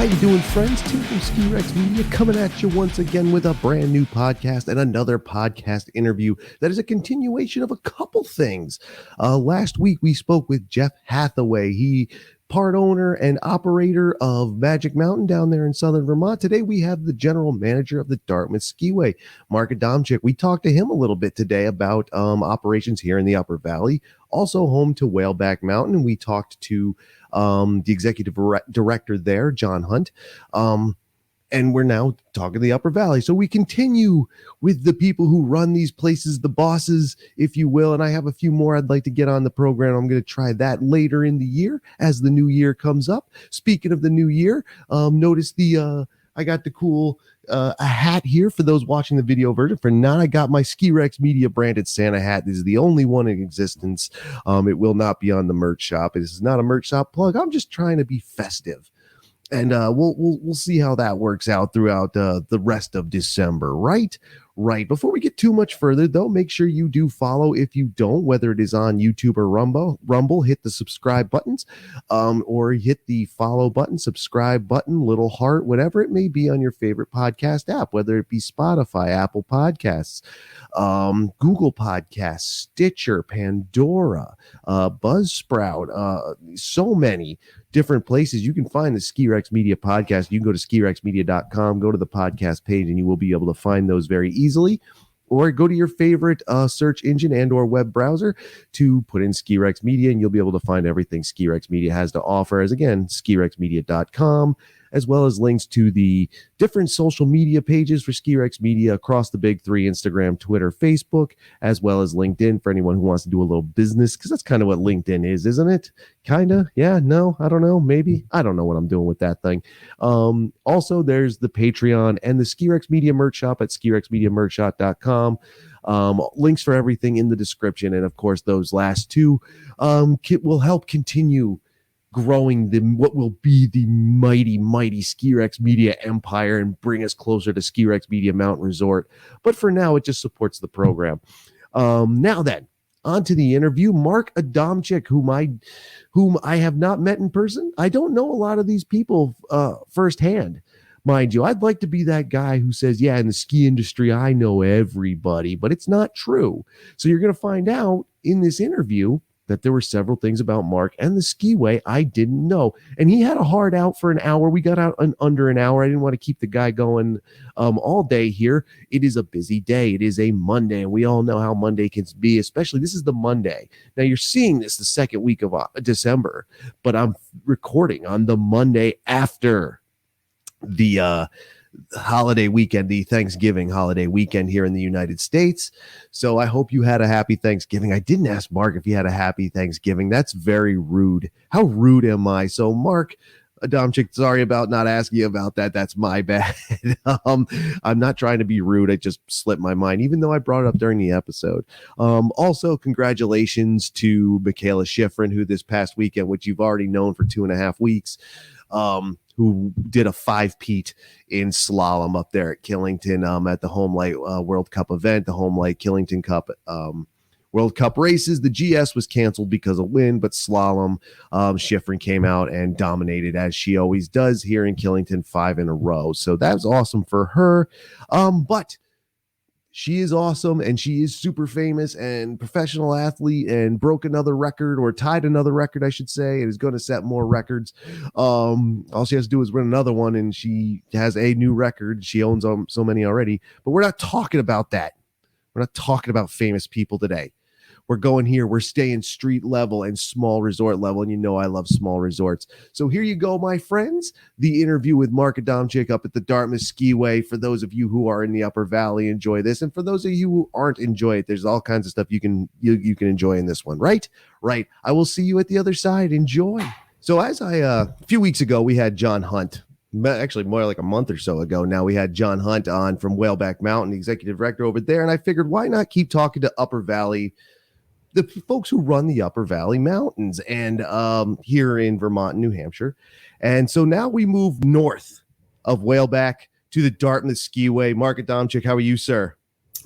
How you doing, friends? Tim from Skirex Media coming at you once again with a brand new podcast and another podcast interview that is a continuation of a couple things. Last week we spoke with Jeff Hathaway. He part owner and operator of Magic Mountain down there in southern Vermont. Today we have the general manager of the Dartmouth Skiway, Mark Adamczyk. We talked to him a little bit today about operations here in the Upper Valley, also home to Whaleback Mountain. And we talked to the executive director there, John Hunt. And we're now talking the Upper Valley. So we continue with the people who run these places, the bosses, if you will. And I have a few more I'd like to get on the program. I'm going to try that later in the year as the new year comes up. Speaking of the new year, notice I got the cool a hat here for those watching the video version. For now, I got my Skirex Media branded Santa hat. This is the only one in existence. It will not be on the merch shop. This is not a merch shop plug. I'm just trying to be festive. And we'll see how that works out throughout the rest of December, right? Right. Before we get too much further, though, make sure you do follow. If you don't, whether it is on YouTube or Rumble, hit the subscribe buttons, or hit the follow button, subscribe button, little heart, whatever it may be on your favorite podcast app, whether it be Spotify, Apple Podcasts, Google Podcasts, Stitcher, Pandora, Buzzsprout, so many different places. You can find the Skirex Media podcast. You can go to skirexmedia.com, go to the podcast page, and you will be able to find those very easily. Or go to your favorite search engine and or web browser to put in Skirex Media, and you'll be able to find everything Skirex Media has to offer, as again, skirexmedia.com, as well as links to the different social media pages for Skirex Media across the big three: Instagram, Twitter, Facebook, as well as LinkedIn for anyone who wants to do a little business, because that's kind of what LinkedIn is, isn't it? Kind of. Yeah, no, I don't know. Maybe. I don't know what I'm doing with that thing. Also, there's the Patreon and the Skirex Media merch shop at skirexmediamerchshop.com. Links for everything in the description. And of course, those last two will help continue growing what will be the mighty Skirex Media empire and bring us closer to Skirex Media Mountain Resort. But for now, it just supports the program. Now then, on to the interview. Mark Adamczyk, whom I have not met in person. I don't know a lot of these people firsthand, mind you. I'd like to be that guy who says, yeah, in the ski industry, I know everybody, but it's not true. So you're going to find out in this interview that there were several things about Mark and the Skiway I didn't know. And he had a hard out for an hour. We got out in under an hour. I didn't want to keep the guy going all day here. It is a busy day. It is a Monday, and we all know how Monday can be, especially this is the Monday. Now, you're seeing this the second week of December, but I'm recording on the Monday after the holiday weekend, the Thanksgiving holiday weekend here in the United States. So I hope you had a happy Thanksgiving. I didn't ask Mark if he had a happy Thanksgiving. That's very rude. How rude am I? So Mark Adamczyk, sorry about not asking you about that. That's my bad. I'm not trying to be rude. I just slipped my mind, even though I brought it up during the episode. Also, congratulations to Michaela Schifrin, who this past weekend, which you've already known for 2.5 weeks, who did a 5-peat in slalom up there at Killington at the Home Light World Cup event, the Home Light Killington Cup World Cup races. The GS was canceled because of wind, but slalom, Schifrin came out and dominated, as she always does here in Killington, 5 in a row. So that was awesome for her. But she is awesome, and she is super famous and professional athlete, and broke another record, or tied another record, I should say, and is going to set more records. All she has to do is win another one, and she has a new record. She owns so many already, but we're not talking about that. We're not talking about famous people today. We're going here. We're staying street level and small resort level. And you know I love small resorts. So here you go, my friends. The interview with Mark Adamczyk up at the Dartmouth Skiway. For those of you who are in the Upper Valley, enjoy this. And for those of you who aren't, enjoy it. There's all kinds of stuff you can enjoy in this one, right? Right. I will see you at the other side. Enjoy. So as a few weeks ago, we had John Hunt. Actually, more like a month or so ago now, we had John Hunt on from Whaleback Mountain, the executive director over there. And I figured, why not keep talking to Upper Valley, the folks who run the Upper Valley Mountains, and here in Vermont and New Hampshire. And so now we move north of Whaleback to the Dartmouth Skiway. Mark Adamczyk, how are you, sir?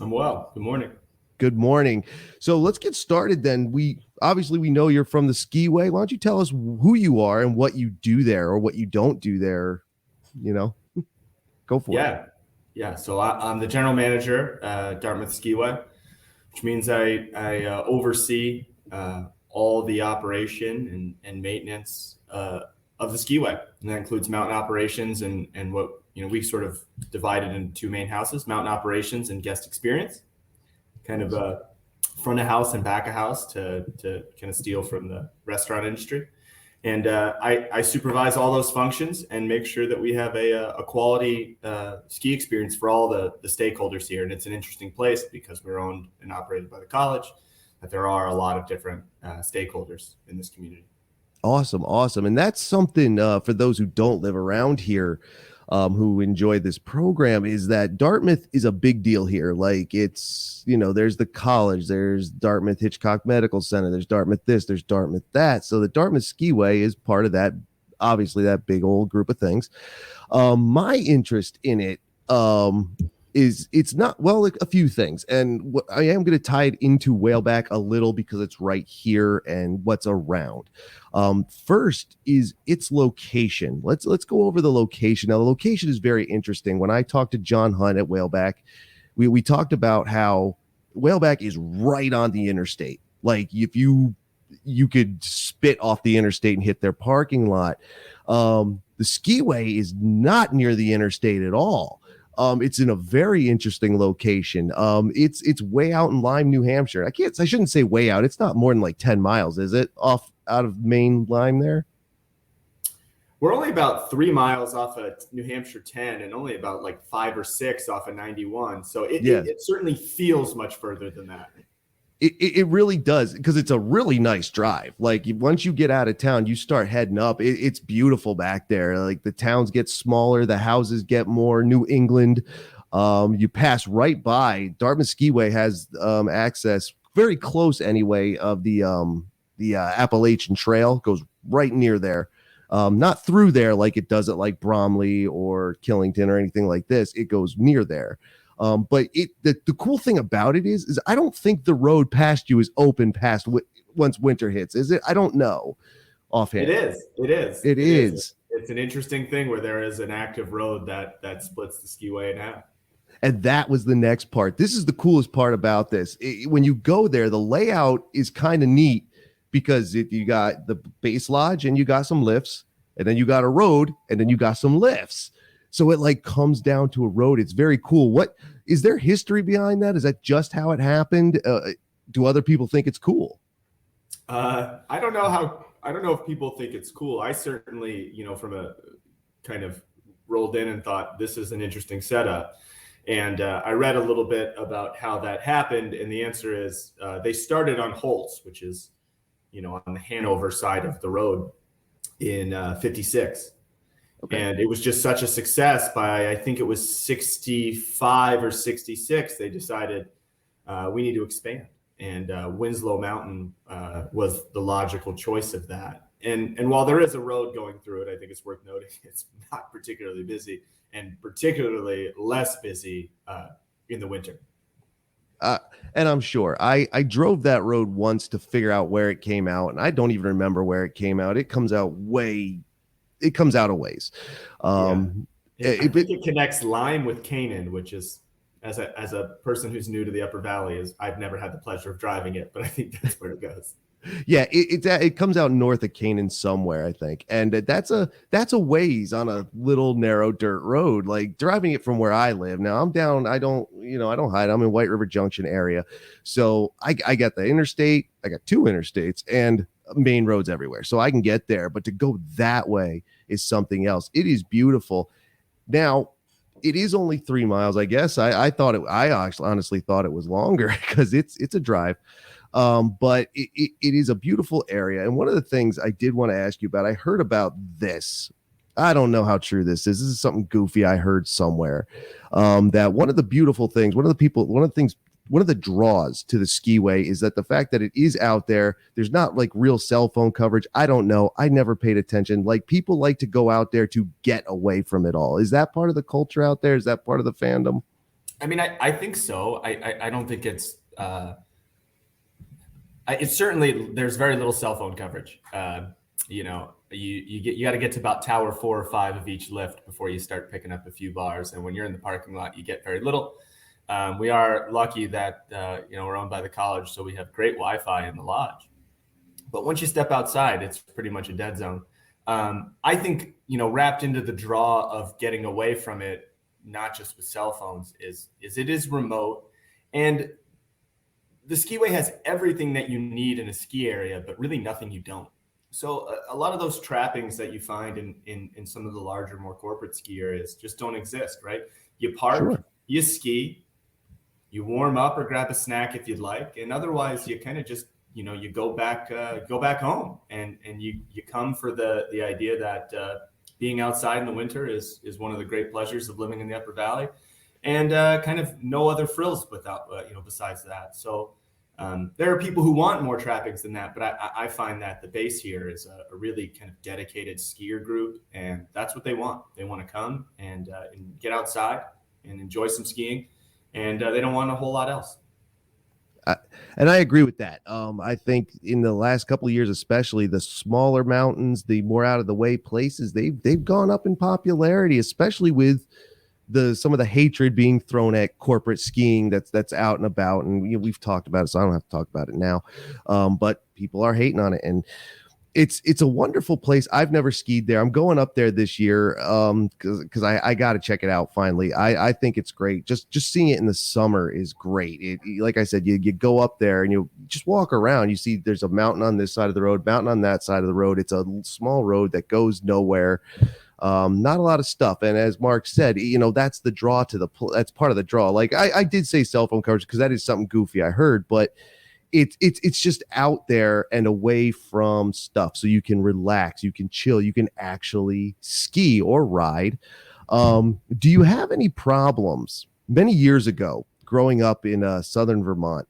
I'm well. Good morning. Good morning. So let's get started then. We know you're from the Skiway. Why don't you tell us who you are and what you do there, or what you don't do there Go for it. Yeah. So I'm the general manager, Dartmouth Skiway, which means I oversee all the operation and maintenance of the skiway, and that includes mountain operations and what we sort of divided into two main houses: mountain operations and guest experience. Kind of front of house and back of house to kind of steal from the restaurant industry. And I supervise all those functions and make sure that we have a quality ski experience for all the stakeholders here. And it's an interesting place because we're owned and operated by the college, but there are a lot of different stakeholders in this community. Awesome. And that's something for those who don't live around here, who enjoy this program, is that Dartmouth is a big deal here. Like, it's, there's the college, there's Dartmouth Hitchcock Medical Center, there's Dartmouth this, there's Dartmouth that. So the Dartmouth Skiway is part of that, obviously, that big old group of things. My interest in it is it's not, well, like a few things. And what I am going to tie it into Whaleback a little because it's right here and what's around. First is its location. Let's go over the location. Now, the location is very interesting. When I talked to John Hunt at Whaleback, we talked about how Whaleback is right on the interstate. Like, if you could spit off the interstate and hit their parking lot. The Skiway is not near the interstate at all. It's in a very interesting location. It's way out in Lyme, New Hampshire. I shouldn't say way out. It's not more than like 10 miles, is it? Out of Maine Lyme there? We're only about 3 miles off of New Hampshire 10 and only about like 5 or 6 off of 91. So it certainly feels much further than that. It really does, because it's a really nice drive. Like, once you get out of town, you start heading up. It's beautiful back there. Like, the towns get smaller, the houses get more New England. You pass right by. Dartmouth Skiway has access very close anyway of the Appalachian Trail. Goes right near there. Not through there like it does at like Bromley or Killington or anything like this. It goes near there. But the cool thing about it is I don't think the road past you is open past once winter hits. Is it? I don't know offhand. It is. It's an interesting thing where there is an active road that splits the skiway in half. And that was the next part. This is the coolest part about this. When you go there, the layout is kind of neat because you got the base lodge and you got some lifts, and then you got a road, and then you got some lifts. So it like comes down to a road. It's very cool. What is there history behind that? Is that just how it happened? Do other people think it's cool? I don't know if people think it's cool. I certainly, from a kind of rolled in and thought this is an interesting setup. And I read a little bit about how that happened. And the answer is they started on Holtz, which is, on the Hanover side of the road in 56. Okay. And it was just such a success by, I think it was 65 or 66, they decided we need to expand. And Winslow Mountain was the logical choice of that. And while there is a road going through it, I think it's worth noting it's not particularly busy, and particularly less busy in the winter. And I'm sure I drove that road once to figure out where it came out, and I don't even remember where it came out. It comes out a ways. I think it connects Lyme with Canaan, which is, as a person who's new to the Upper Valley, I've never had the pleasure of driving it, but I think that's where it goes. Yeah, it comes out north of Canaan somewhere, I think, and that's a ways on a little narrow dirt road. Like, driving it from where I live now, I'm down. I don't hide. I'm in White River Junction area, so I got the interstate. I got 2 interstates and main roads everywhere, so I can get there. But to go that way is something else. It is beautiful. Now, it is only 3 miles, I guess. I actually honestly thought it was longer because it's a drive. But it is a beautiful area. And one of the things I did want to ask you about, I heard about this. I don't know how true this is. This is something goofy I heard somewhere. That one of the beautiful things, one of the draws to the Skiway is that the fact that it is out there, there's not like real cell phone coverage. I don't know. I never paid attention. Like, people like to go out there to get away from it all. Is that part of the culture out there? Is that part of the fandom? I mean, I think so. I don't think it's certainly, there's very little cell phone coverage. you got to get to about tower 4 or 5 of each lift before you start picking up a few bars. And when you're in the parking lot, you get very little. We are lucky that we're owned by the college, so we have great Wi-Fi in the lodge. But once you step outside, it's pretty much a dead zone. I think wrapped into the draw of getting away from it, not just with cell phones, is it is remote, and the skiway has everything that you need in a ski area, but really nothing you don't. So a lot of those trappings that you find in some of the larger, more corporate ski areas just don't exist, right? You park, Sure. You ski, you warm up or grab a snack if you'd like, and otherwise you kind of just you go back home, and you come for the idea that being outside in the winter is one of the great pleasures of living in the Upper Valley, and kind of no other frills without besides that. So there are people who want more trappings than that, but I find that the base here is a really kind of dedicated skier group, and that's what they want. They want to come and get outside and enjoy some skiing, and they don't want a whole lot else. And I agree with that. I think in the last couple of years, especially the smaller mountains, the more out of the way places, they've gone up in popularity, especially with some of the hatred being thrown at corporate skiing that's out and about. And we've talked about it, so I don't have to talk about it now. But people are hating on it, and it's a wonderful place. I've never skied there. I'm going up there this year because I got to check it out finally. I think it's great. Just seeing it in the summer is great. Like I said, you go up there and you just walk around. You see there's a mountain on this side of the road, mountain on that side of the road. It's a small road that goes nowhere. Not a lot of stuff. And as Mark said, that's the draw that's part of the draw. Like I did say cell phone coverage because that is something goofy I heard, but it's just out there and away from stuff, so you can relax, you can chill, you can actually ski or ride. Do you have any problems? Many years ago, growing up in southern Vermont,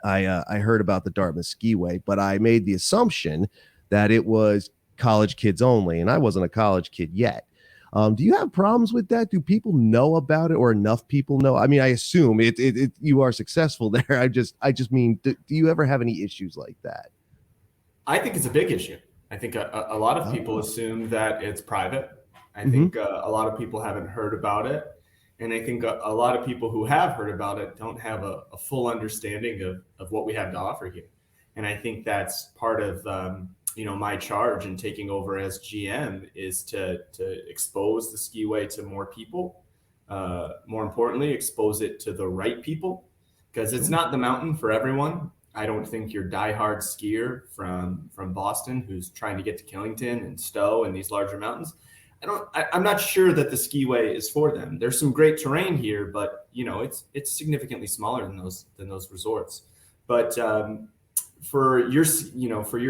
I heard about the Dartmouth Skiway, but I made the assumption that it was college kids only, and I wasn't a college kid yet. Do you have problems with that? Do people know about it, or enough people know? I mean, I assume you are successful there. I just mean, do you ever have any issues like that? I think it's a big issue. I think a lot of people assume that it's private. I think a lot of people haven't heard about it. And I think a lot of people who have heard about it don't have a full understanding of what we have to offer here. And I think that's part of my charge in taking over as GM is to expose the skiway to more people. More importantly, expose it to the right people, because it's not the mountain for everyone. I don't think your diehard skier from Boston who's trying to get to Killington and Stowe and these larger mountains, I'm not sure that the skiway is for them. There's some great terrain here, but it's significantly smaller than those resorts. But for your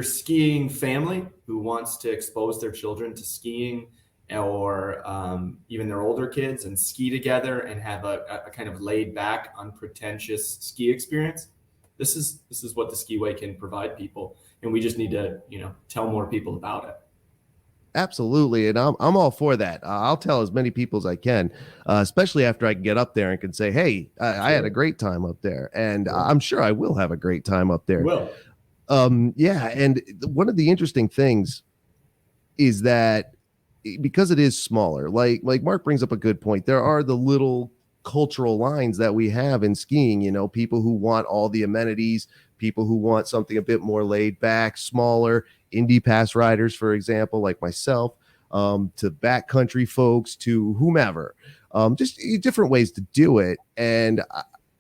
skiing family who wants to expose their children to skiing, or even their older kids, and ski together and have a kind of laid back, unpretentious ski experience, this is what the skiway can provide people, and we just need to tell more people about it. Absolutely. And I'm all for that. I'll tell as many people as I can, especially after I can get up there and can say, hey, I had a great time up there. And I'm sure I will have a great time up there. Will. Yeah. And one of the interesting things is that because it is smaller, like Mark brings up a good point, there are the little cultural lines that we have in skiing, people who want all the amenities, people who want something a bit more laid back, smaller, indie pass riders, for example, like myself, to backcountry folks, to whomever, just different ways to do it. And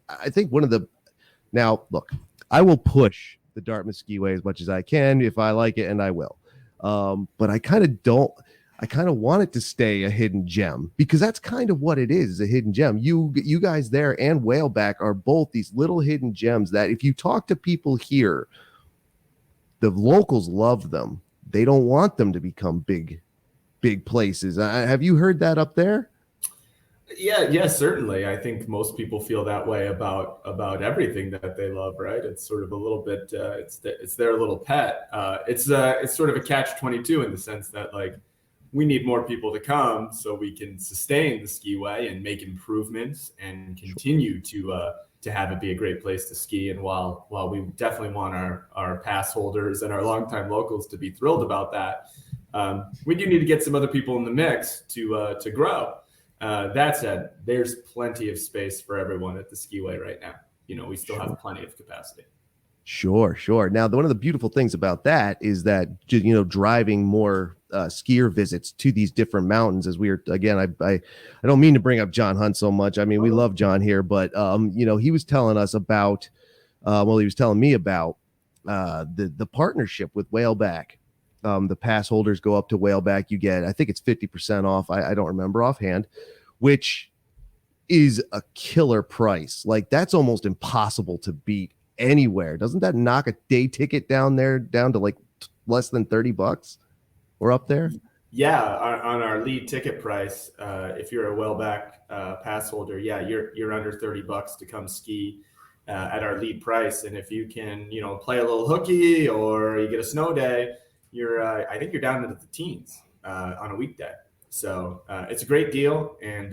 I think now look, I will push the Dartmouth Skiway as much as I can if I like it, and I will. But I kind of want it to stay a hidden gem, because that's kind of what it is, a hidden gem. You guys there and Whaleback are both these little hidden gems that if you talk to people here, the locals love them. They don't want them to become big places. Have you heard that up there? Yeah, certainly. I think most people feel that way about everything that they love, right? It's sort of a little bit, it's their little pet. It's sort of a catch-22 in the sense that, like, we need more people to come so we can sustain the skiway and make improvements and continue to to have it be a great place to ski. And while we definitely want our pass holders and our longtime locals to be thrilled about that, we do need to get some other people in the mix to grow. That said, there's plenty of space for everyone at the Skiway right now. We still have plenty of capacity. Sure. Now, one of the beautiful things about that is that, driving more skier visits to these different mountains, as we are, again, I don't mean to bring up John Hunt so much. I mean, we love John here, but, he was telling us about, he was telling me about the partnership with Whaleback. The pass holders go up to Whaleback. You get, I think it's 50% off. I don't remember offhand, which is a killer price. Like, that's almost impossible to beat anywhere. Doesn't that knock a day ticket down to like less than $30 or up there? Yeah, on our lead ticket price, if you're a Whaleback pass holder, you're under $30 to come ski at our lead price. And if you can, play a little hooky or you get a snow day, I think you're down into the teens on a weekday. So it's a great deal, and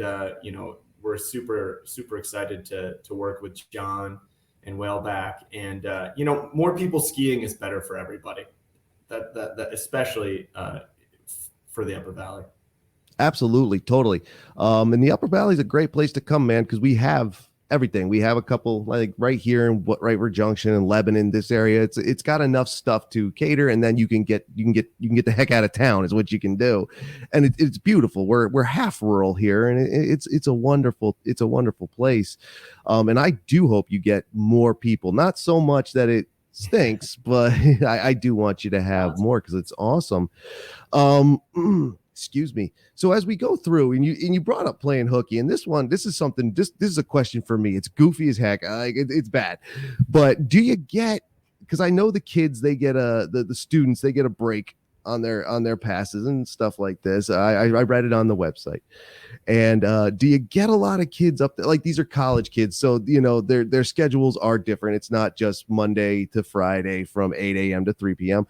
we're super excited to work with John and Whaleback, and more people skiing is better for everybody. That especially for the Upper Valley. Absolutely, totally. And the Upper Valley is a great place to come, man, because we have everything. We have a couple, like right here in Right River Junction and Lebanon, this area. It's got enough stuff to cater, and then you can get the heck out of town is what you can do, and it's beautiful. We're half rural here, and it's a wonderful place. And I do hope you get more people. Not so much that it stinks, but I do want you to have more because it's awesome. Excuse me. So as we go through, and you brought up playing hooky, and this is a question for me. It's goofy as heck. It's bad, but do you get? Because I know the kids, they get the students, they get a break on their passes and stuff like this. I read it on the website. And do you get a lot of kids up there? Like, these are college kids, so their schedules are different. It's not just Monday to Friday from 8 a.m. to 3 p.m.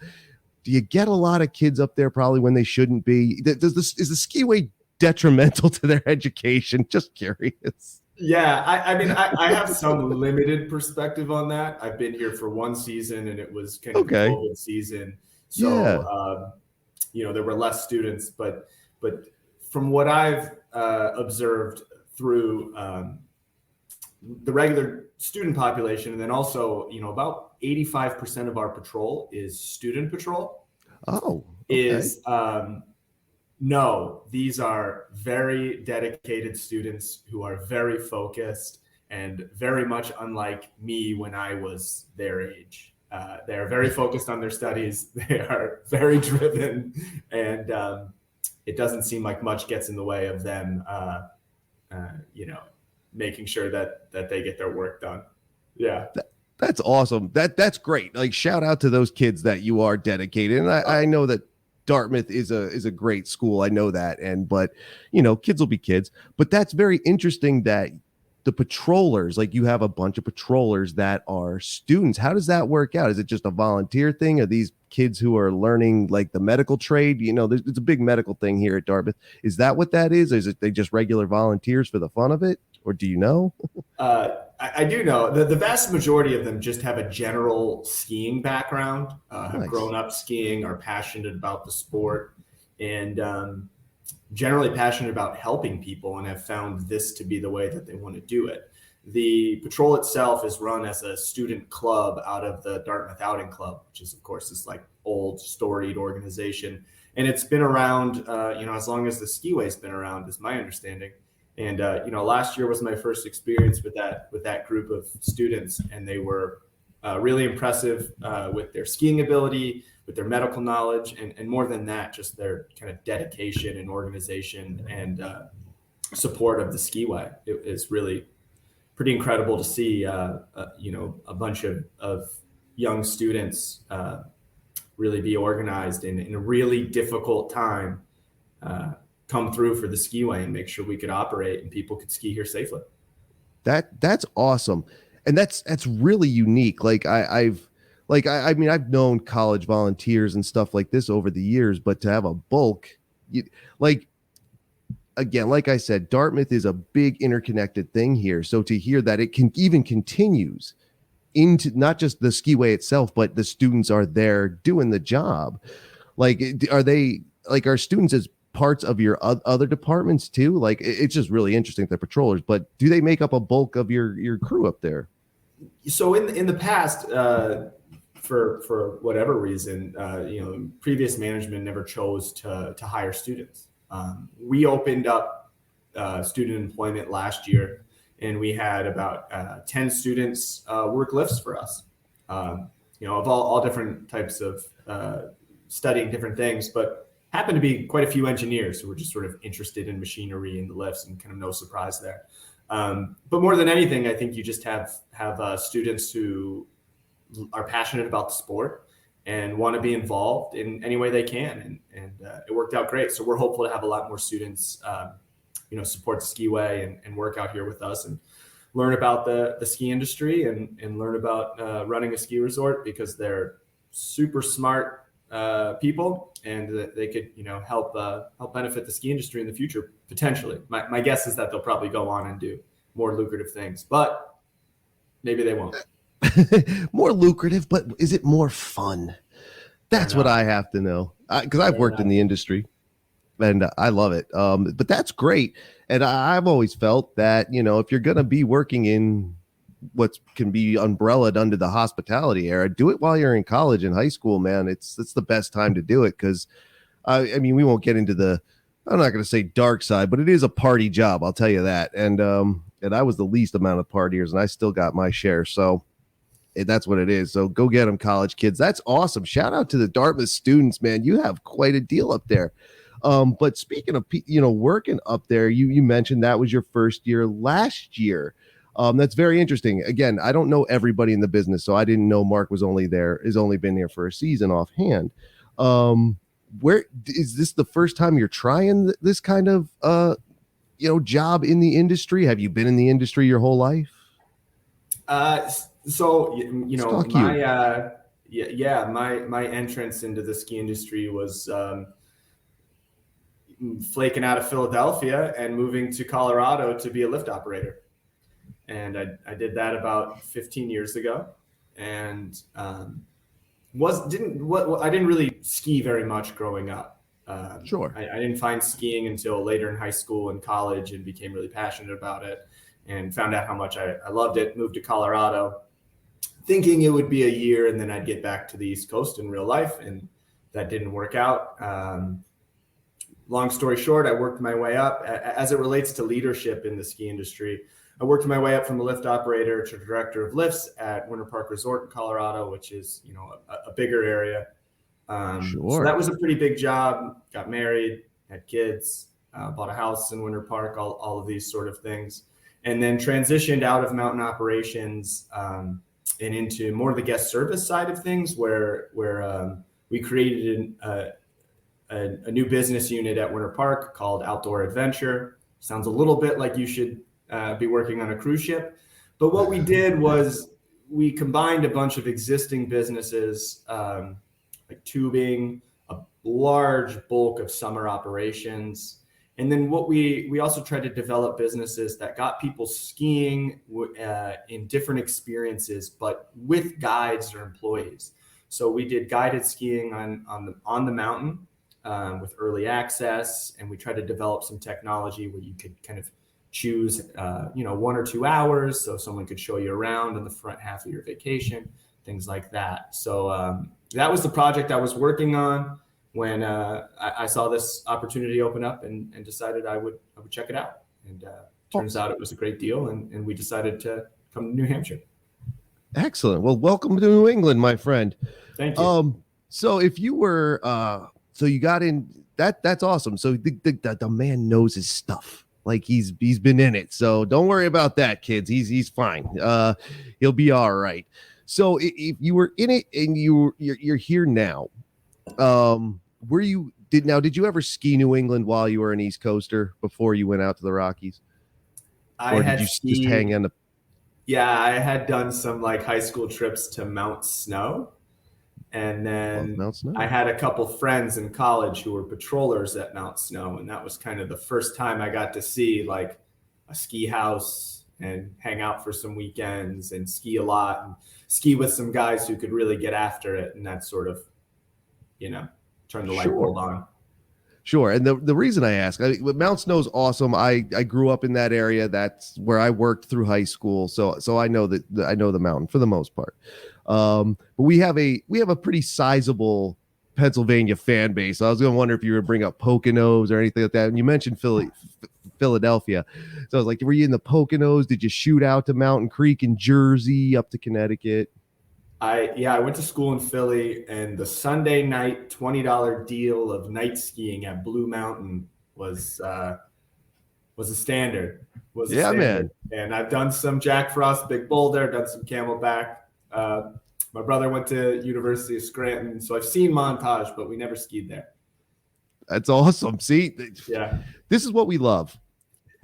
Do you get a lot of kids up there probably when they shouldn't be? Is the Skiway detrimental to their education? Just curious. Yeah, I mean, I have some limited perspective on that. I've been here for one season, and it was kind of okay. a COVID season. So, there were less students, but from what I've observed through the regular student population, and then also, about 85% of our patrol is student patrol. Oh, okay. No, these are very dedicated students who are very focused and very much unlike me when I was their age. They are very focused on their studies. They are very driven, and it doesn't seem like much gets in the way of them, making sure that they get their work done. Yeah. That's awesome. That's great. Like, shout out to those kids that you are dedicated. And I know that Dartmouth is a great school. I know that. But kids will be kids. But that's very interesting that the patrollers, like, you have a bunch of patrollers that are students. How does that work out? Is it just a volunteer thing? Are these kids who are learning, like, the medical trade? It's a big medical thing here at Dartmouth. Is that what that is? Or is it they just regular volunteers for the fun of it? Or do you know? I do know. The vast majority of them just have a general skiing background, have grown up skiing, are passionate about the sport, and generally passionate about helping people, and have found this to be the way that they want to do it. The patrol itself is run as a student club out of the Dartmouth Outing Club, which is, of course, this like old storied organization. And it's been around, as long as the Skiway's been around, is my understanding. And, last year was my first experience with that group of students, and they were really impressive with their skiing ability, with their medical knowledge, and more than that, just their kind of dedication and organization and support of the Skiway. It is really pretty incredible to see, a bunch of young students really be organized in a really difficult time, come through for the Skiway and make sure we could operate and people could ski here safely. That's awesome. And that's really unique. Like, I've known college volunteers and stuff like this over the years, but to have a bulk, again, like I said, Dartmouth is a big interconnected thing here. So to hear that it can even continues into not just the skiway itself, but the students are there doing the job. Like, are students as parts of your other departments too? Like, it's just really interesting, the patrollers, but do they make up a bulk of your crew up there? So in the past, for whatever reason, previous management never chose to hire students. We opened up student employment last year, and we had about 10 students work lifts for us. Of all different types of studying different things, but happened to be quite a few engineers who were just sort of interested in machinery and the lifts, and kind of no surprise there. But more than anything, I think you just have students who are passionate about the sport and want to be involved in any way they can. And it worked out great. So we're hopeful to have a lot more students, support the skiway and work out here with us and learn about the ski industry and learn about running a ski resort, because they're super smart people, and they could, help benefit the ski industry in the future, potentially. My guess is that they'll probably go on and do more lucrative things, but maybe they won't. More lucrative, but is it more fun? That's what I have to know, because I've worked in the industry and I love it. But that's great. And I've always felt that, if you're going to be working in what can be umbrellaed under the hospitality era, do it while you're in college and high school, man. It's the best time to do it, because I mean, we won't get into I'm not going to say dark side, but it is a party job, I'll tell you that. And I was the least amount of partiers, and I still got my share. So that's what it is. So go get them, college kids. That's awesome. Shout out to the Dartmouth students, man. You have quite a deal up there. But speaking of, working up there, you mentioned that was your first year last year. That's very interesting. Again, I don't know everybody in the business, so I didn't know Mark has only been there for a season offhand. Where is this the first time you're trying this kind of, job in the industry? Have you been in the industry your whole life? So my entrance into the ski industry was flaking out of Philadelphia and moving to Colorado to be a lift operator. And I did that about 15 years ago, and I didn't really ski very much growing up. Sure. I didn't find skiing until later in high school and college, and became really passionate about it and found out how much I loved it. Moved to Colorado thinking it would be a year and then I'd get back to the East Coast in real life, and that didn't work out. Long story short, I worked my way up. As it relates to leadership in the ski industry, I worked my way up from a lift operator to director of lifts at Winter Park Resort in Colorado, which is, a bigger area. Sure. So that was a pretty big job. Got married, had kids, bought a house in Winter Park, all of these sort of things. And then transitioned out of mountain operations and into more of the guest service side of things, where we created a new business unit at Winter Park called Outdoor Adventure. Sounds a little bit like you should be working on a cruise ship. But what we did was we combined a bunch of existing businesses, like tubing, a large bulk of summer operations. And then what we also tried to develop businesses that got people skiing in different experiences, but with guides or employees. So we did guided skiing on the mountain with early access, and we tried to develop some technology where you could kind of choose 1 or 2 hours, so someone could show you around in the front half of your vacation, things like that. So that was the project I was working on when I saw this opportunity open up and decided I would check it out. And turns out it was a great deal, and we decided to come to New Hampshire. Excellent. Well, welcome to New England, my friend. Thank you. So if you were, so you got in that's awesome. So the man knows his stuff. Like he's been in it. So don't worry about that, kids. He's fine. He'll be all right. So if you were in it and you're here now, did you ever ski New England while you were an East Coaster before you went out to the Rockies? Or did you just hang on the? Yeah, I had done some like high school trips to Mount Snow, And then Mount Snow. I had a couple friends in college who were patrollers at Mount Snow. And that was kind of the first time I got to see like a ski house and hang out for some weekends and ski a lot and ski with some guys who could really get after it. And that sort of, turn the light bulb on. Sure. And the reason I ask, Mount Snow's awesome. I grew up in that area. That's where I worked through high school. So I know I know the mountain for the most part. But we have a pretty sizable Pennsylvania fan base. So I was going to wonder if you would bring up Poconos or anything like that. And you mentioned Philadelphia. So I was like, were you in the Poconos? Did you shoot out to Mountain Creek in Jersey, up to Connecticut? I went to school in Philly, and the Sunday night $20 deal of night skiing at Blue Mountain was a standard. Man. And I've done some Jack Frost, Big Boulder, done some Camelback. My brother went to University of Scranton, so I've seen Montage, but we never skied there. That's awesome. See, yeah, this is what we love.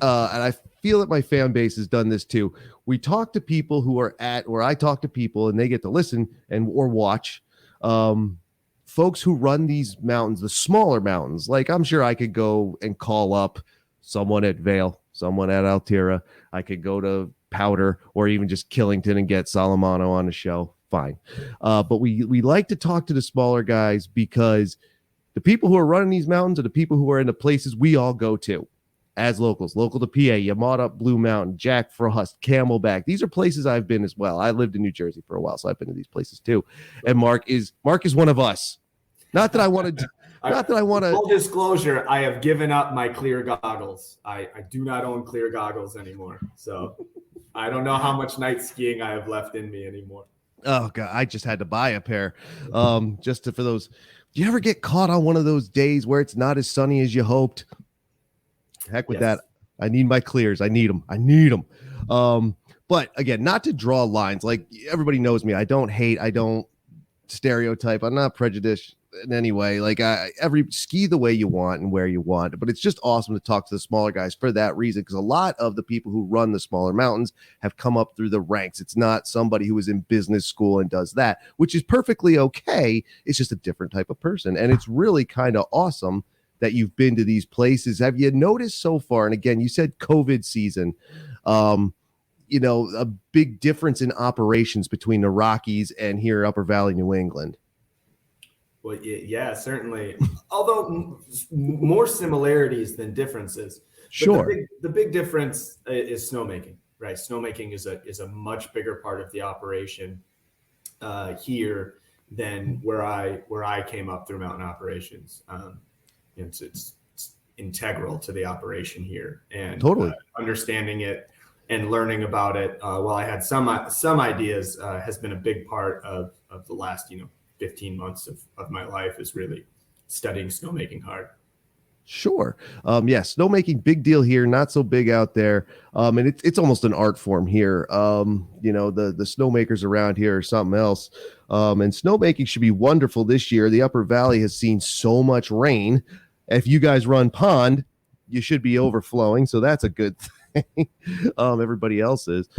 And I feel that my fan base has done this too. We talk to people who are I talk to people and they get to listen or watch folks who run these mountains, the smaller mountains. Like I'm sure I could go and call up someone at Vail, someone at Altira. I could go to Powder or even just Killington and get Solomano on the show. Fine. But we like to talk to the smaller guys because the people who are running these mountains are the people who are in the places we all go to. As locals, local to PA, Yamada, Blue Mountain, Jack Frost, Camelback. These are places I've been as well. I lived in New Jersey for a while, so I've been to these places too. And Mark is one of us. Not that I want to. Full disclosure: I have given up my clear goggles. I do not own clear goggles anymore. So I don't know how much night skiing I have left in me anymore. Oh God, I just had to buy a pair, for those. Do you ever get caught on one of those days where it's not as sunny as you hoped? Heck with that. I need my clears. I need them. But again, not to draw lines. Like everybody knows me. I don't hate. I don't stereotype. I'm not prejudiced in any way. Like every ski the way you want and where you want. But it's just awesome to talk to the smaller guys for that reason. Because a lot of the people who run the smaller mountains have come up through the ranks. It's not somebody who is in business school and does that, which is perfectly okay. It's just a different type of person. And it's really kind of awesome that you've been to these places. Have you noticed so far? And again, you said COVID season, a big difference in operations between the Rockies and here Upper Valley, New England. Well, yeah, certainly. Although more similarities than differences. Sure. The big difference is snowmaking, right? Snowmaking is a much bigger part of the operation here than where I came up through mountain operations. It's integral to the operation here, and totally understanding it and learning about it. While I had some ideas, has been a big part of the last 15 months of my life is really studying snowmaking hard. Sure. Snowmaking, big deal here, not so big out there. And it's almost an art form here. The snowmakers around here are something else. And snowmaking should be wonderful this year. The Upper Valley has seen so much rain. If you guys run pond, you should be overflowing. So that's a good thing. Everybody else is.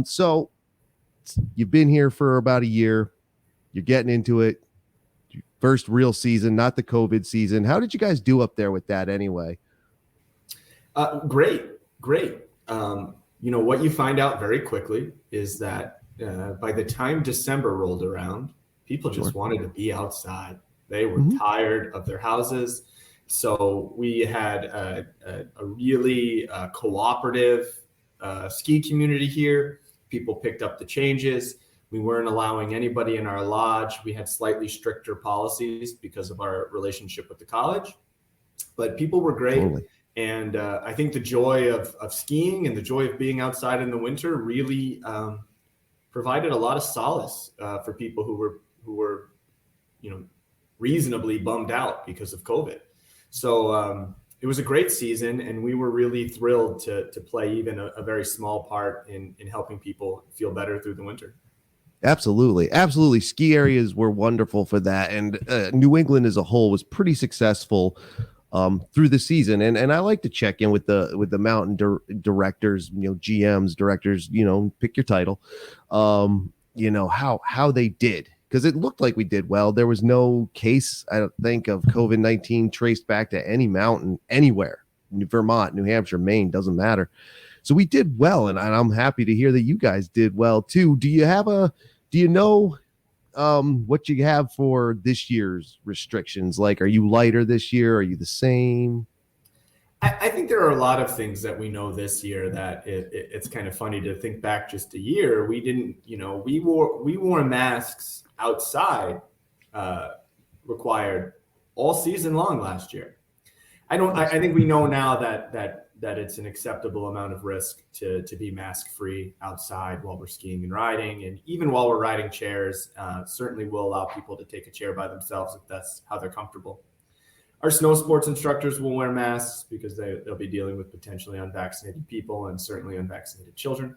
So you've been here for about a year. You're getting into it. First real season, not the COVID season. How did you guys do up there with that anyway? Great. What you find out very quickly is that by the time December rolled around, people just wanted to be outside. They were tired of their houses. So we had a really cooperative ski community here. People picked up the changes. We weren't allowing anybody in our lodge. We had slightly stricter policies because of our relationship with the college, but people were great. Totally. And I think the joy of skiing and the joy of being outside in the winter really provided a lot of solace for people who were reasonably bummed out because of COVID. So it was a great season, and we were really thrilled to play even a very small part in helping people feel better through the winter. Absolutely. Ski areas were wonderful for that. And New England as a whole was pretty successful through the season. And I like to check in with the mountain directors, GMs, directors, pick your title, how they did. because it looked like we did well. There was no case, I don't think, of COVID-19 traced back to any mountain anywhere. Vermont, New Hampshire, Maine, doesn't matter. So we did well, and I'm happy to hear that you guys did well too. Do you know what you have for this year's restrictions? Like, are you lighter this year? Are you the same? I think there are a lot of things that we know this year that it's kind of funny to think back just a year. We didn't, we wore masks outside required all season long last year. I think we know now that it's an acceptable amount of risk to be mask free outside while we're skiing and riding, and even while we're riding chairs. Certainly will allow people to take a chair by themselves if that's how they're comfortable. Our snow sports instructors will wear masks because they'll be dealing with potentially unvaccinated people and certainly unvaccinated children.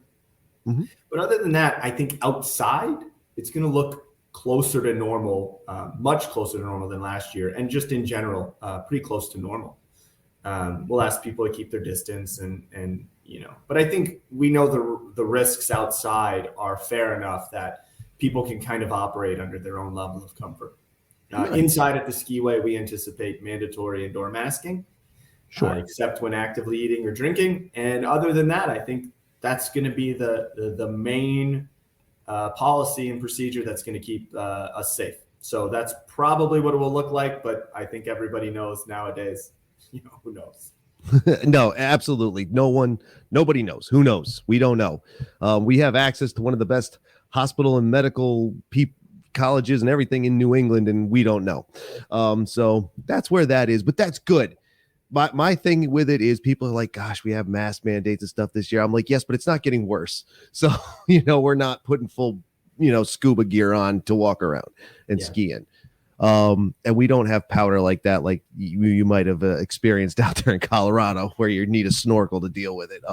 Mm-hmm. But other than that, I think outside it's going to look closer to normal, much closer to normal than last year, and just in general, pretty close to normal. We'll ask people to keep their distance and but I think we know the risks outside are fair enough that people can kind of operate under their own level of comfort. Inside at the Skiway, we anticipate mandatory indoor masking, except when actively eating or drinking. And other than that, I think that's going to be the main policy and procedure that's going to keep us safe. So that's probably what it will look like. But I think everybody knows nowadays, who knows? No, absolutely. Nobody knows. Who knows? We don't know. We have access to one of the best hospital and medical colleges and everything in New England, and we don't know. So that's where that is, but that's good. My thing with it is people are like, gosh, we have mask mandates and stuff this year. I'm like, yes, but it's not getting worse. So, we're not putting full, scuba gear on to walk around and ski in. And we don't have powder like that, like you might have experienced out there in Colorado, where you need a snorkel to deal with it.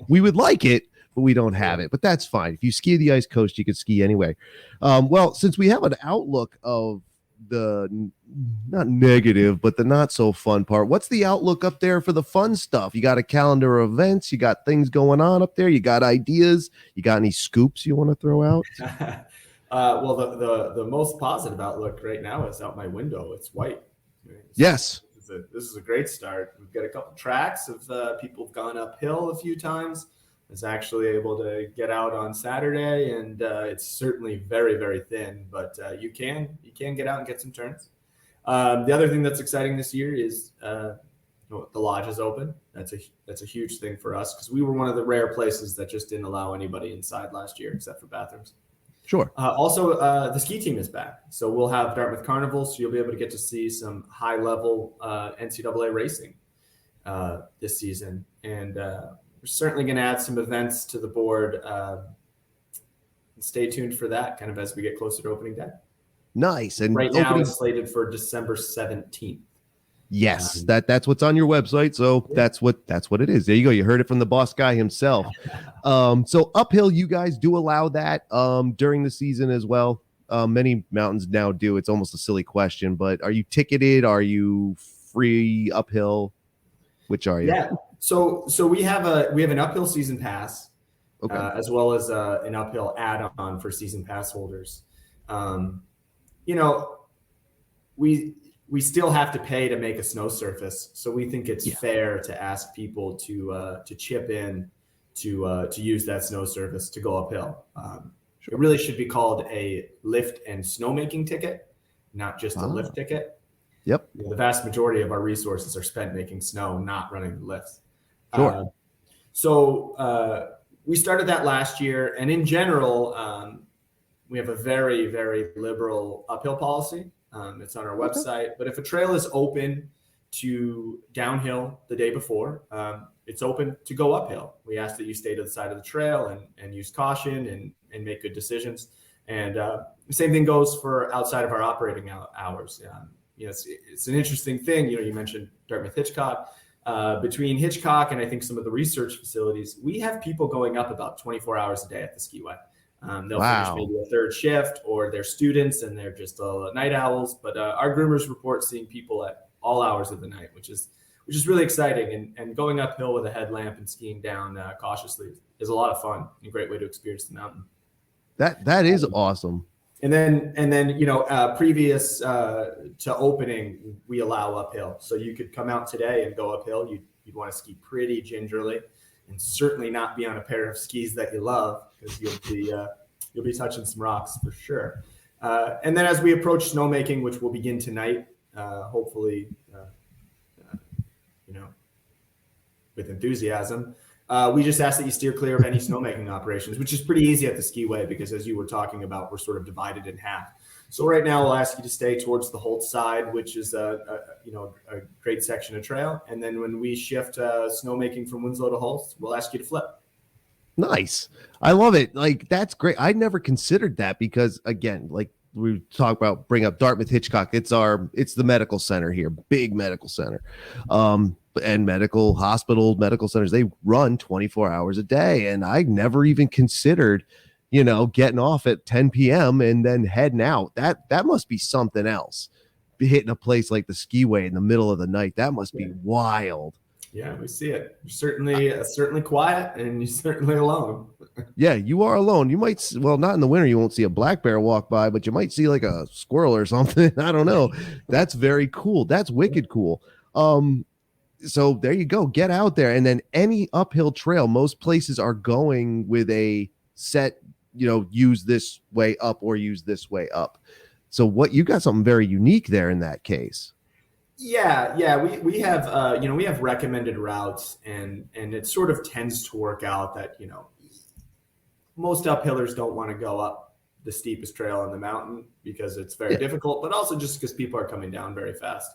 We would like it, but we don't have it. But that's fine. If you ski the ice coast, you could ski anyway. Well, since we have an outlook of the not negative, but the not so fun part, what's the outlook up there for the fun stuff? You got a calendar of events, you got things going on up there, you got ideas, you got any scoops you want to throw out? Well, the most positive outlook right now is out my window. It's white. Yes. This is a great start. We've got a couple tracks of people have gone uphill a few times. I was actually able to get out on Saturday, and it's certainly very, very thin, but you can get out and get some turns. The other thing that's exciting this year is the lodge is open. That's a huge thing for us because we were one of the rare places that just didn't allow anybody inside last year except for bathrooms. Sure. Also, the ski team is back. So we'll have Dartmouth Carnival, so you'll be able to get to see some high-level NCAA racing this season. And we're certainly going to add some events to the board. Stay tuned for that kind of as we get closer to opening day. Nice. And right now it's slated for December 17th. Yes, that's what's on your website. So that's what it is. There you go. You heard it from the boss guy himself. So uphill, you guys do allow that during the season as well. Many mountains now do. It's almost a silly question, but are you ticketed? Are you free uphill? Which are you? Yeah. So we have an uphill season pass, as well as an uphill add-on for season pass holders. We still have to pay to make a snow surface, so we think it's fair to ask people to chip in to use that snow surface to go uphill. It really should be called a lift and snowmaking ticket, not just a lift ticket. Yep. The vast majority of our resources are spent making snow, not running the lifts. Sure. So we started that last year, and in general, we have a very, very liberal uphill policy. It's on our website, but if a trail is open to downhill the day before, it's open to go uphill. We ask that you stay to the side of the trail and use caution and make good decisions. And the same thing goes for outside of our operating hours. It's an interesting thing. You mentioned Dartmouth Hitchcock. Between Hitchcock and I think some of the research facilities, we have people going up about 24 hours a day at the Skiway. They'll finish maybe a third shift, or they're students and they're just night owls. But our groomers report seeing people at all hours of the night, which is really exciting. And going uphill with a headlamp and skiing down cautiously is a lot of fun and a great way to experience the mountain. That is awesome. And then previous to opening, we allow uphill. So you could come out today and go uphill. You'd want to ski pretty gingerly, and certainly not be on a pair of skis that you love, because you'll be touching some rocks for sure. And then as we approach snowmaking, which will begin tonight, hopefully, with enthusiasm. We just ask that you steer clear of any snowmaking operations, which is pretty easy at the Skiway, because as you were talking about, we're sort of divided in half. So right now we'll ask you to stay towards the Holt side, which is a great section of trail. And then when we shift snowmaking from Winslow to Holt, we'll ask you to flip. Nice. I love it. Like, that's great. I never considered that, because again, like we talk about, bring up Dartmouth Hitchcock. It's the medical center here, big medical center. And medical centers, they run 24 hours a day. And I never even considered, getting off at 10 p.m. and then heading out. That must be something else. Hitting a place like the Skiway in the middle of the night. That must be wild. Yeah, we see it. You're certainly quiet, and you're certainly alone. Yeah, you are alone. You might, well, not in the winter, you won't see a black bear walk by, but you might see like a squirrel or something. I don't know. That's very cool. That's wicked cool. So there you go. Get out there. And then any uphill trail, most places are going with a set, use this way up or use this way up. So you got something very unique there in that case. Yeah. We have, we have recommended routes, and it sort of tends to work out that, most uphillers don't want to go up the steepest trail on the mountain because it's very difficult, but also just because people are coming down very fast.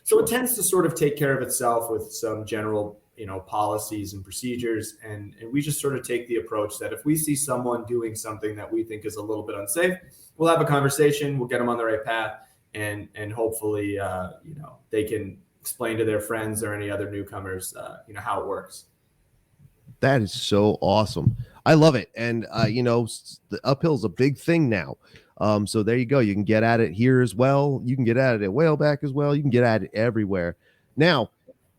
So it tends to sort of take care of itself with some general, policies and procedures. And we just sort of take the approach that if we see someone doing something that we think is a little bit unsafe, we'll have a conversation, we'll get them on the right path, and hopefully, they can explain to their friends or any other newcomers, how it works. That is so awesome. I love it. And, the uphill is a big thing now. So there you go. You can get at it here as well. You can get at it at Whaleback as well. You can get at it everywhere. Now,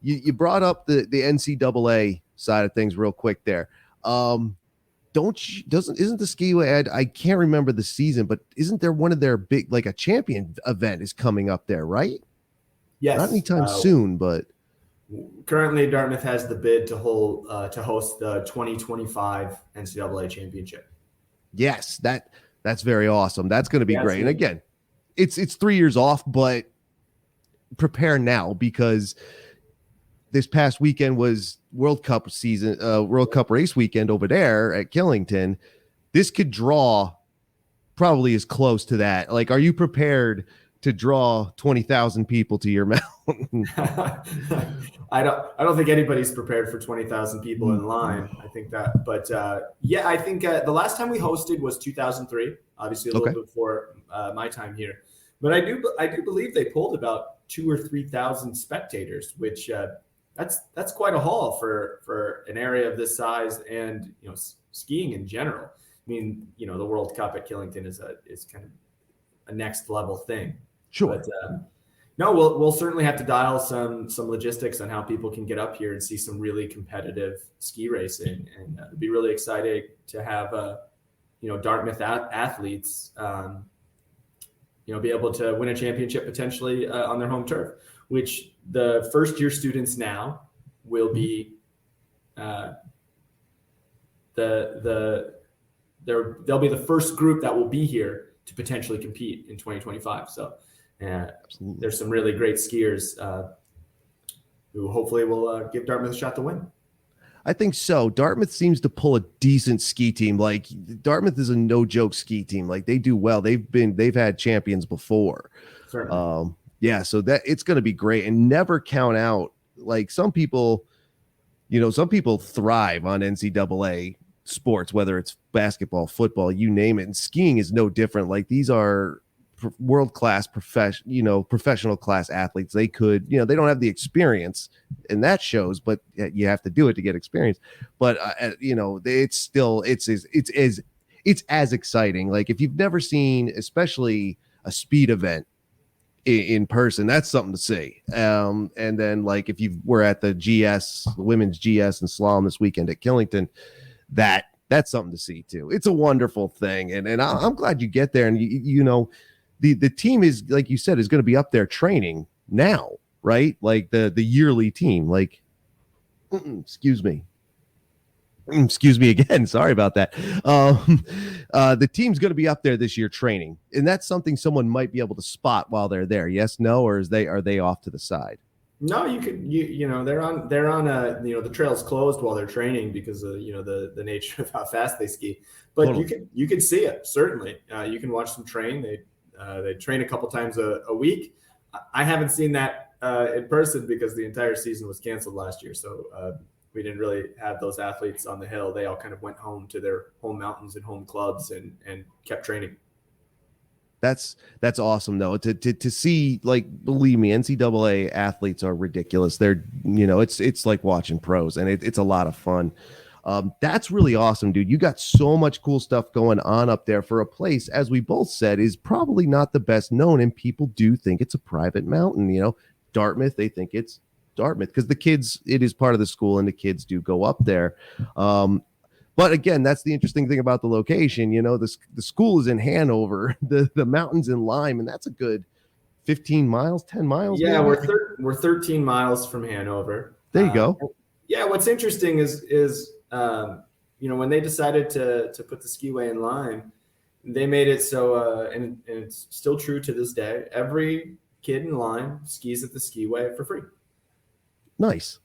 you brought up the NCAA side of things real quick there. Isn't the Skiway, I can't remember the season, but isn't there one of their big, like a champion event is coming up there, right? Yes. Not anytime soon, but currently Dartmouth has the bid to host the 2025 NCAA championship. Yes, that's very awesome. That's going to be great. And again, it's 3 years off, but prepare now, because this past weekend was World Cup race weekend over there at Killington. This could draw probably as close to that. Like, are you prepared to draw 20,000 people to your mountain? I don't think anybody's prepared for 20,000 people in line. I think that, but I think the last time we hosted was 2003, obviously a little bit before my time here. But I do believe they pulled about 2,000 or 3,000 spectators, which that's quite a haul for an area of this size, and skiing in general. I mean, the World Cup at Killington is kind of a next level thing. Sure. But no, we'll certainly have to dial some logistics on how people can get up here and see some really competitive ski racing, and it'd be really exciting to have Dartmouth athletes be able to win a championship potentially on their home turf, which the first year students now will be they'll be the first group that will be here to potentially compete in 2025. So there's some really great skiers who hopefully will give Dartmouth a shot to win. I think so. Dartmouth seems to pull a decent ski team. Like, Dartmouth is a no joke ski team. Like, they do well. They've had champions before. Certainly. So that it's going to be great, and never count out. Like, some people thrive on NCAA sports, whether it's basketball, football, you name it. And skiing is no different. Like, these are world-class professional class athletes. They could, they don't have the experience, and that shows, but you have to do it to get experience. But it's as exciting. Like, if you've never seen, especially a speed event in person, that's something to see. And then, like, if you were at the women's GS and slalom this weekend at Killington, that that's something to see too. It's a wonderful thing. And I'm glad you get there. And the team is, like you said, is going to be up there training now, right? Like the yearly team, like, excuse me again. Sorry about that. The team's going to be up there this year training, and that's something someone might be able to spot while they're there. Yes, no, or are they off to the side? No, they're on the trail's closed while they're training because of the nature of how fast they ski. But totally. you can see it, certainly. You can watch them train. They train a couple times a week. I haven't seen that in person because the entire season was canceled last year. So we didn't really have those athletes on the hill. They all kind of went home to their home mountains and home clubs and kept training. That's awesome though, to see. Like, believe me, NCAA athletes are ridiculous. They're, it's like watching pros, and it's a lot of fun. That's really awesome, dude. You got so much cool stuff going on up there for a place, as we both said, is probably not the best known, and people do think it's a private mountain. Dartmouth, they think it's Dartmouth because it is part of the school, and the kids do go up there. But again, that's the interesting thing about the location. The school is in Hanover, the mountain's in Lyme, and that's a good 15 miles, 10 miles. Yeah, we're 13 miles from Hanover. There you go. Yeah, what's interesting is when they decided to put the skiway in Lyme, they made it so, and it's still true to this day, every kid in Lyme skis at the skiway for free. Nice.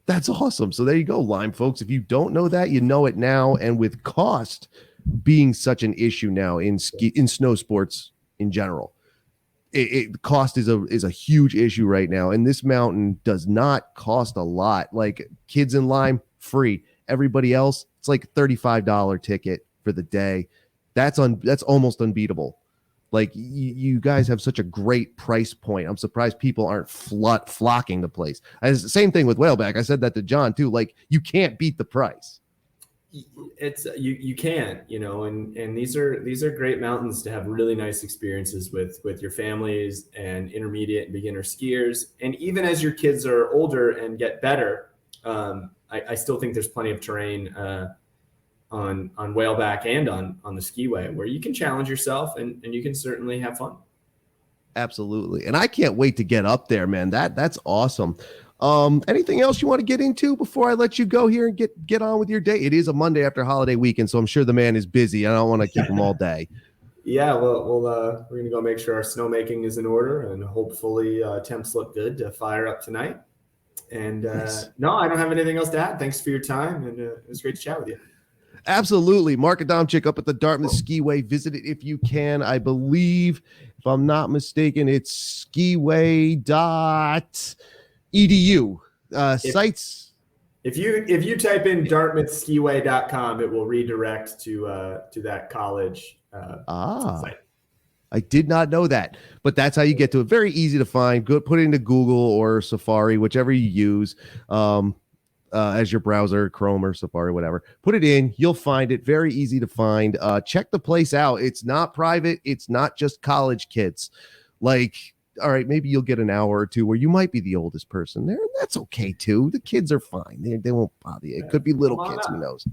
That's awesome. So there you go, Lyme folks. If you don't know that, you know it now. And with cost being such an issue now in snow sports in general, cost is a huge issue right now. And this mountain does not cost a lot. Like, kids in Lyme, free. Everybody else, it's like $35 ticket for the day. That's almost unbeatable. Like, you guys have such a great price point. I'm surprised people aren't flocking the place. Same thing with Whaleback. I said that to John too. Like, you can't beat the price. It's you can't, and these are great mountains to have really nice experiences with your families and intermediate and beginner skiers. And even as your kids are older and get better, I still think there's plenty of terrain on Whaleback and on the skiway where you can challenge yourself and you can certainly have fun. Absolutely. And I can't wait to get up there, man. That's awesome. Anything else you want to get into before I let you go here and get on with your day? It is a Monday after holiday weekend, so I'm sure the man is busy. I don't want to keep him all day. Yeah, well, we're going to go make sure our snowmaking is in order, and hopefully temps look good to fire up tonight. And nice. No, I don't have anything else to add. Thanks for your time, and it was great to chat with you. Absolutely. Mark Adamczyk up at the Dartmouth Skiway. Visit it if you can. I believe, if I'm not mistaken, it's skiway.edu. Sites. If you type in dartmouthskiway.com, it will redirect to that college site. I did not know that, but that's how you get to it. Very easy to find. Good. Put it into Google or Safari, whichever you use. As your browser, Chrome or Safari, whatever. Put it in. You'll find it. Very easy to find. Check the place out. It's not private. It's not just college kids. Like, all right, maybe you'll get an hour or two where you might be the oldest person there. And that's okay, too. The kids are fine. They won't bother you. It could be little kids. Who knows?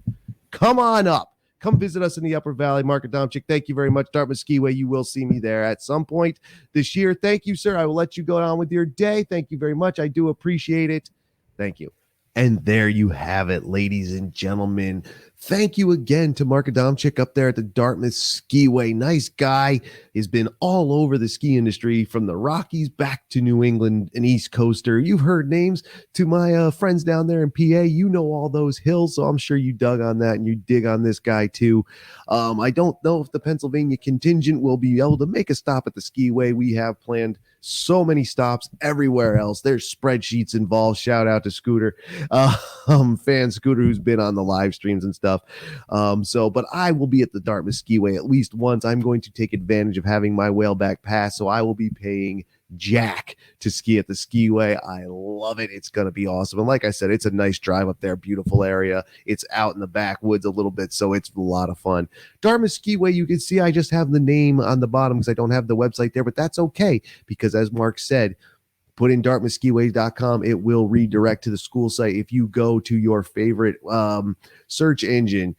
Come on up. Come visit us in the Upper Valley. Mark Adamczyk, thank you very much. Dartmouth Skiway, you will see me there at some point this year. Thank you, sir. I will let you go on with your day. Thank you very much. I do appreciate it. Thank you. And there you have it, ladies and gentlemen. Thank you again to Mark Adamczyk up there at the Dartmouth Skiway. Nice guy. He's been all over the ski industry, from the Rockies back to New England, an East Coaster. You've heard names to my friends down there in PA. You know all those hills, so I'm sure you dug on that and you dig on this guy too. I don't know if the Pennsylvania contingent will be able to make a stop at the Skiway. We have planned so many stops everywhere else. There's spreadsheets involved. Shout out to Scooter, fan Scooter, who's been on the live streams and stuff. But I will be at the Dartmouth Skiway at least once. I'm going to take advantage of having my Whaleback pass, so I will be paying Jack to ski at the Skiway. I love it. It's going to be awesome. And like I said, it's a nice drive up there. Beautiful area. It's out in the backwoods a little bit, so it's a lot of fun. Dartmouth Skiway, you can see I just have the name on the bottom because I don't have the website there, but that's okay because, as Mark said, put in dartmouthskiway.com. It will redirect to the school site. If you go to your favorite search engine,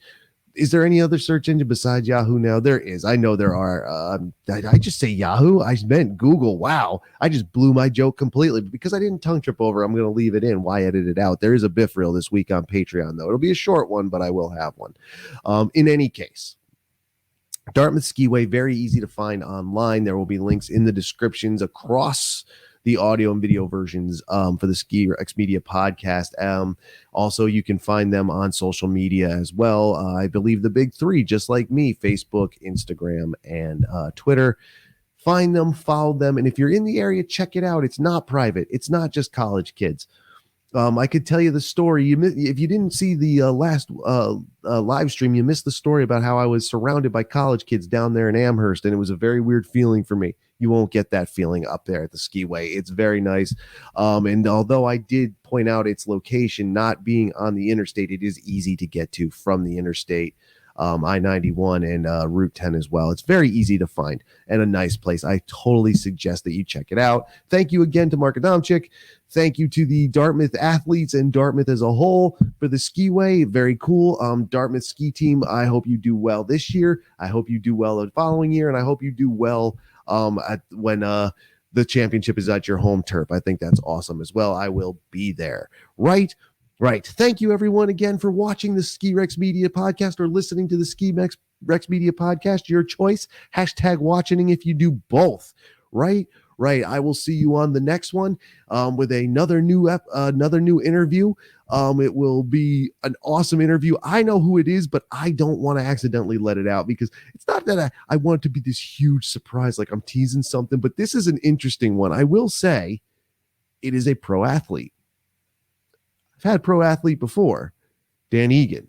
Is there any other search engine besides Yahoo now? There is. I know there are. Did I just say Yahoo? I meant Google. Wow. I just blew my joke completely. Because I didn't tongue trip over, I'm going to leave it in. Why edit it out? There is a Biff reel this week on Patreon, though. It'll be a short one, but I will have one. In any case, Dartmouth Skiway, very easy to find online. There will be links in the descriptions across the audio and video versions for the Ski X Media podcast. Also, you can find them on social media as well. I believe the big three, just like me: Facebook, Instagram, and Twitter. Find them, follow them, and if you're in the area, check it out. It's not private. It's not just college kids. I could tell you the story. If you didn't see the last live stream, you missed the story about how I was surrounded by college kids down there in Amherst, and it was a very weird feeling for me. You won't get that feeling up there at the Skiway. It's very nice. And although I did point out its location not being on the interstate, it is easy to get to from the interstate. I-91 and Route 10 as well. It's very easy to find and a nice place. I totally suggest that you check it out. Thank you again to Mark Adamczyk. Thank you to the Dartmouth athletes and Dartmouth as a whole for the Skiway. Very cool. Dartmouth ski team, I hope you do well this year. I hope you do well the following year, and I hope you do well when the championship is at your home turf. I think that's awesome as well. I will be there. Right. Thank you, everyone, again for watching the Ski Rex Media podcast or listening to the Ski Rex Media podcast. Your choice. #watching if you do both. Right. I will see you on the next one with another new interview. It will be an awesome interview. I know who it is, but I don't want to accidentally let it out because it's not that I want it to be this huge surprise like I'm teasing something, but this is an interesting one. I will say it is a pro athlete. I've had pro athlete before. Dan Egan,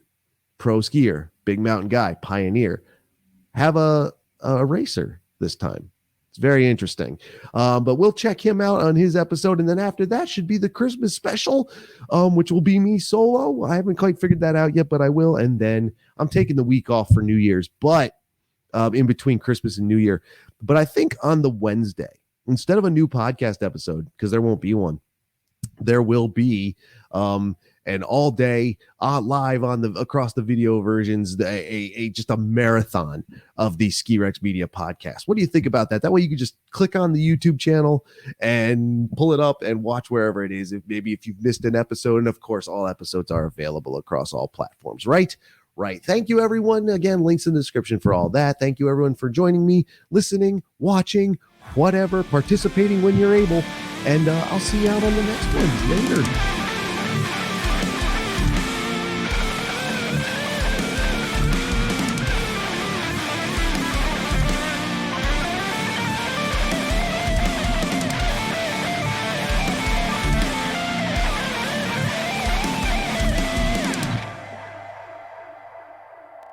pro skier, big mountain guy, pioneer. Have a racer this time. It's very interesting. But we'll check him out on his episode. And then after that should be the Christmas special, which will be me solo. I haven't quite figured that out yet, but I will. And then I'm taking the week off for New Year's, but in between Christmas and New Year. But I think on the Wednesday, instead of a new podcast episode, because there won't be one, there will be an all day live on across the video versions, just a marathon of the Ski Rex Media podcast. What do you think about that? That way you can just click on the YouTube channel and pull it up and watch wherever it is. If you've missed an episode, and of course all episodes are available across all platforms, right? Thank you, everyone. Again, links in the description for all that. Thank you, everyone, for joining me, listening, watching, whatever, participating when you're able. And I'll see you out on the next one later.